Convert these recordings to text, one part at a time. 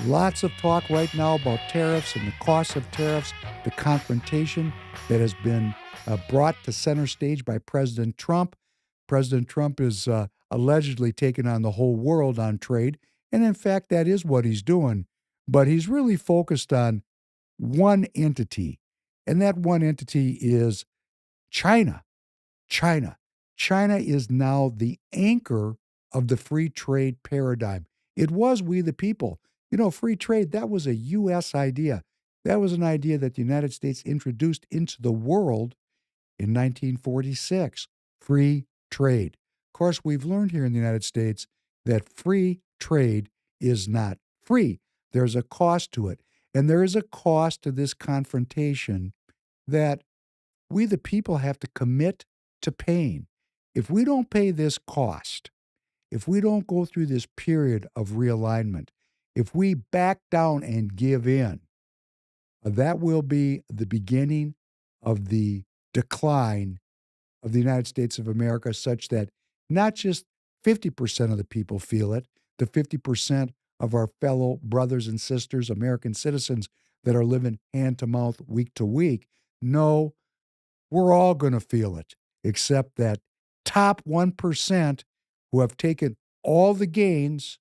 Lots of talk right now about tariffs and the costs of tariffs, the confrontation that has been brought to center stage by President Trump. President Trump is allegedly taking on the whole world on trade, and in fact, that is what he's doing. But he's really focused on one entity, and that one entity is China. China. China is now the anchor of the free trade paradigm. It was we the people. You know, free trade, that was a U.S. idea. That was an idea that the United States introduced into the world in 1946. Free trade. Of course, we've learned here in the United States that free trade is not free. There's a cost to it. And there is a cost to this confrontation that we, the people, have to commit to paying. If we don't pay this cost, if we don't go through this period of realignment, if we back down and give in, that will be the beginning of the decline of the United States of America, such that not just 50% of the people feel it, the 50% of our fellow brothers and sisters, American citizens that are living hand to mouth, week to week. No, we're all going to feel it, except that top 1% who have taken all the gains,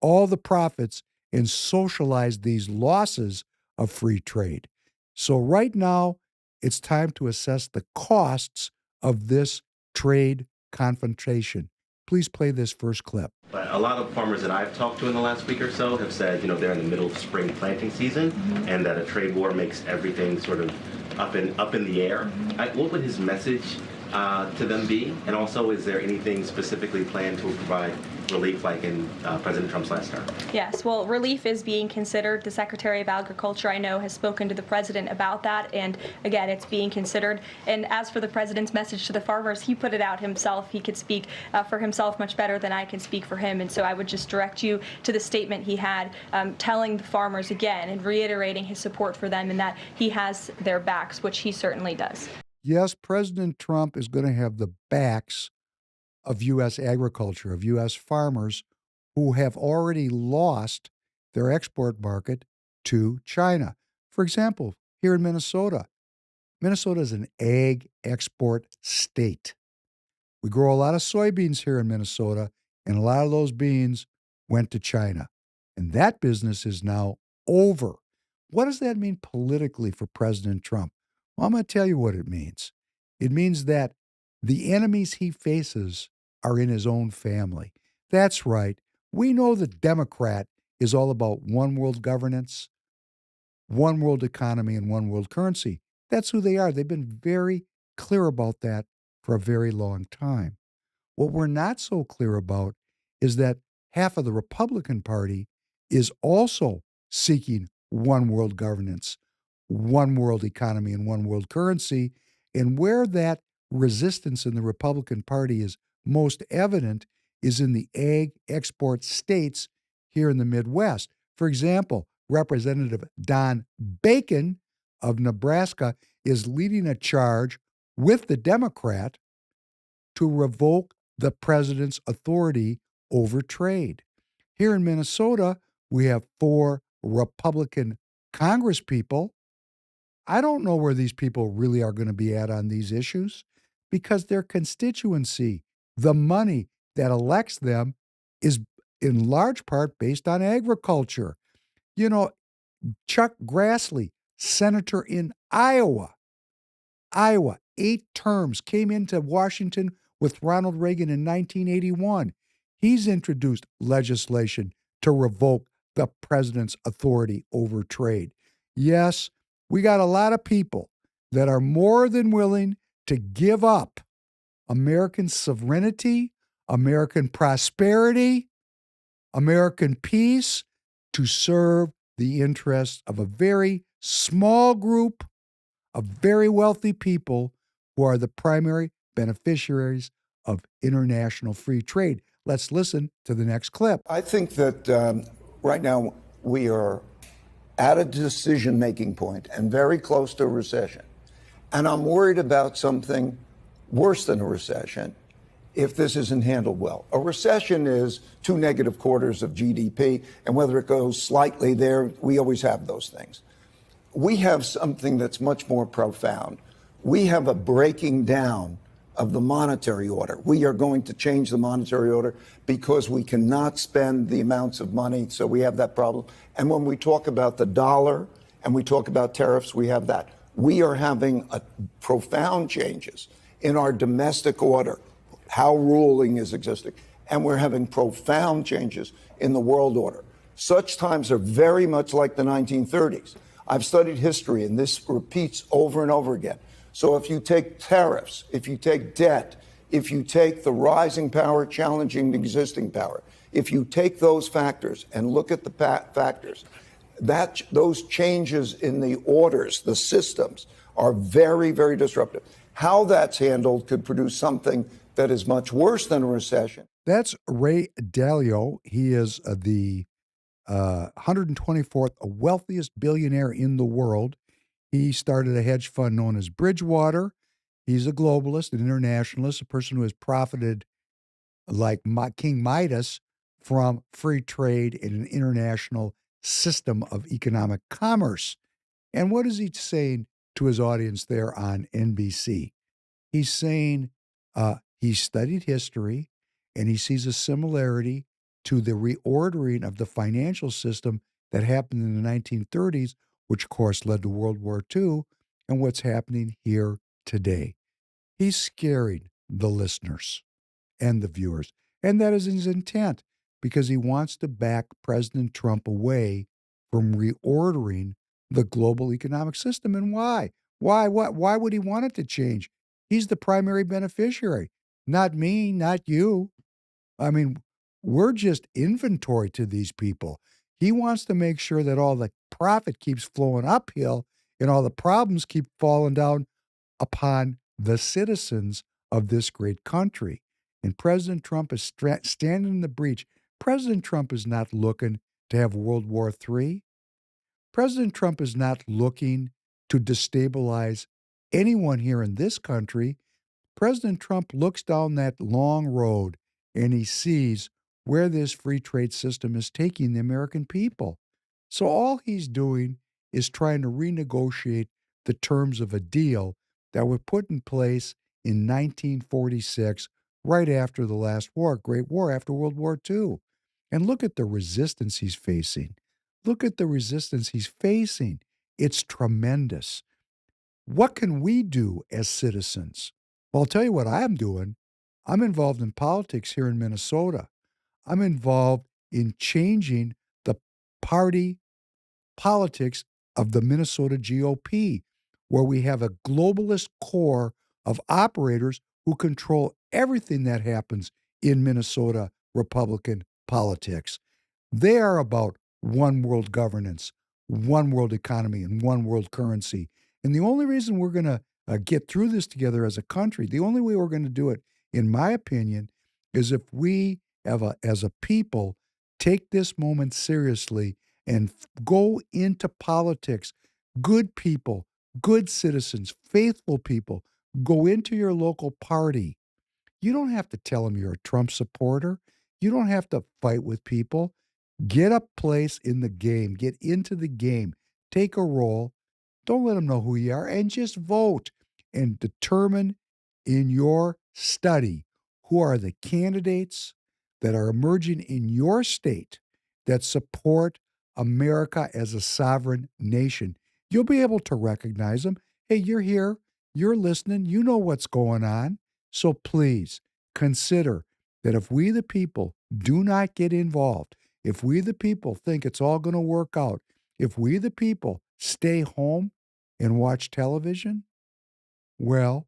all the profits, and socialized these losses of free trade. So right now, it's time to assess the costs of this trade confrontation. Please play this first clip. But a lot of farmers that I've talked to in the last week or so have said, they're in the middle of spring planting season, and that a trade war makes everything sort of up in the air. What would his message to them be? And also, is there anything specifically planned to provide relief like in President Trump's last term? Yes, well, relief is being considered. The Secretary of Agriculture, I know, has spoken to the president about that, and again, it's being considered. And as for the president's message to the farmers, he put it out himself. He could speak for himself much better than I can speak for him, and so I would just direct you to the statement he had telling the farmers again and reiterating his support for them and that he has their backs, which he certainly does. Yes, President Trump is going to have the backs of U.S. agriculture, of U.S. farmers who have already lost their export market to China. For example, here in Minnesota, Minnesota is an ag export state. We grow a lot of soybeans here in Minnesota, and a lot of those beans went to China. And that business is now over. What does that mean politically for President Trump? Well, I'm going to tell you what it means. It means that the enemies he faces are in his own family. That's right. We know the Democrat is all about one world governance, one world economy, and one world currency. That's who they are. They've been very clear about that for a very long time. What we're not so clear about is that half of the Republican Party is also seeking one world governance, one world economy, and one world currency. And where that resistance in the Republican Party is most evident is in the ag export states here in the Midwest. For example, Representative Don Bacon of Nebraska is leading a charge with the Democrat to revoke the president's authority over trade. Here in Minnesota, we have 4 Republican congresspeople. I don't know where these people really are going to be at on these issues because their constituency, the money that elects them, is in large part based on agriculture. You know, Chuck Grassley, senator in Iowa, 8 terms, came into Washington with Ronald Reagan in 1981. He's introduced legislation to revoke the president's authority over trade. Yes, we got a lot of people that are more than willing to give up American sovereignty, American prosperity, American peace to serve the interests of a very small group of very wealthy people who are the primary beneficiaries of international free trade. Let's listen to the next clip. I think that right now we are at a decision-making point and very close to a recession. And I'm worried about something worse than a recession. if this isn't handled well. A recession is 2 negative quarters of GDP, and whether it goes slightly there, we always have those things. We have something that's much more profound. We have a breaking down of the monetary order. We are going to change the monetary order because we cannot spend the amounts of money, so we have that problem. And when we talk about the dollar and we talk about tariffs, we have that. We are having profound changes in our domestic order, how ruling is existing, and we're having profound changes in the world order. Such times are very much like the 1930s. I've studied history, and this repeats over and over again. So if you take tariffs, if you take debt, if you take the rising power challenging the existing power, if you take those factors and look at the factors, those changes in the orders, the systems, are very, very disruptive. How that's handled could produce something that is much worse than a recession. That's Ray Dalio. He is the 124th wealthiest billionaire in the world. He started a hedge fund known as Bridgewater. He's a globalist, an internationalist, a person who has profited like King Midas from free trade in an international system of economic commerce. And what is he saying to his audience there on NBC? He's saying he studied history and he sees a similarity to the reordering of the financial system that happened in the 1930s, which of course led to World War II, and what's happening here today. He's scaring the listeners and the viewers. And that is his intent because he wants to back President Trump away from reordering the global economic system. And why? Why would he want it to change? He's the primary beneficiary, not me, not you. I mean, we're just inventory to these people. He wants to make sure that all the profit keeps flowing uphill and all the problems keep falling down upon the citizens of this great country. And President Trump is standing in the breach. President Trump is not looking to have World War III. President Trump is not looking to destabilize anyone here in this country. President Trump looks down that long road and he sees where this free trade system is taking the American people. So all he's doing is trying to renegotiate the terms of a deal that were put in place in 1946, right after the last war, Great War, after World War II. And look at the resistance he's facing. Look at the resistance he's facing. It's tremendous. What can we do as citizens? Well, I'll tell you what I'm doing. I'm involved in politics here in Minnesota. I'm involved in changing the party politics of the Minnesota GOP, where we have a globalist core of operators who control everything that happens in Minnesota Republican politics. They are about one world governance, one world economy, and one world currency. And the only reason we're going to get through this together as a country, the only way we're going to do it, in my opinion, is if we as a people take this moment seriously and go into politics. Good people, good citizens, faithful people, go into your local party. You don't have to tell them you're a Trump supporter. You don't have to fight with people. Get a place in the game. Get into the game. Take a role. Don't let them know who you are and just vote and determine in your study who are the candidates that are emerging in your state that support America as a sovereign nation. You'll be able to recognize them. Hey, you're here. You're listening. You know what's going on. So please consider that if we, the people, do not get involved, if we, the people, think it's all going to work out, if we, the people, stay home and watch television, well,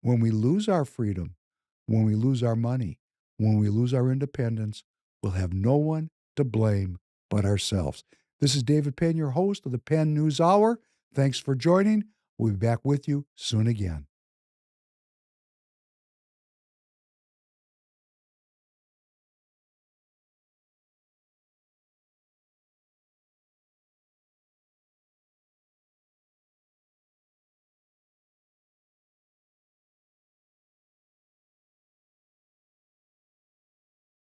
when we lose our freedom, when we lose our money, when we lose our independence, we'll have no one to blame but ourselves. This is David Penn, your host of the Penn News Hour. Thanks for joining. We'll be back with you soon again.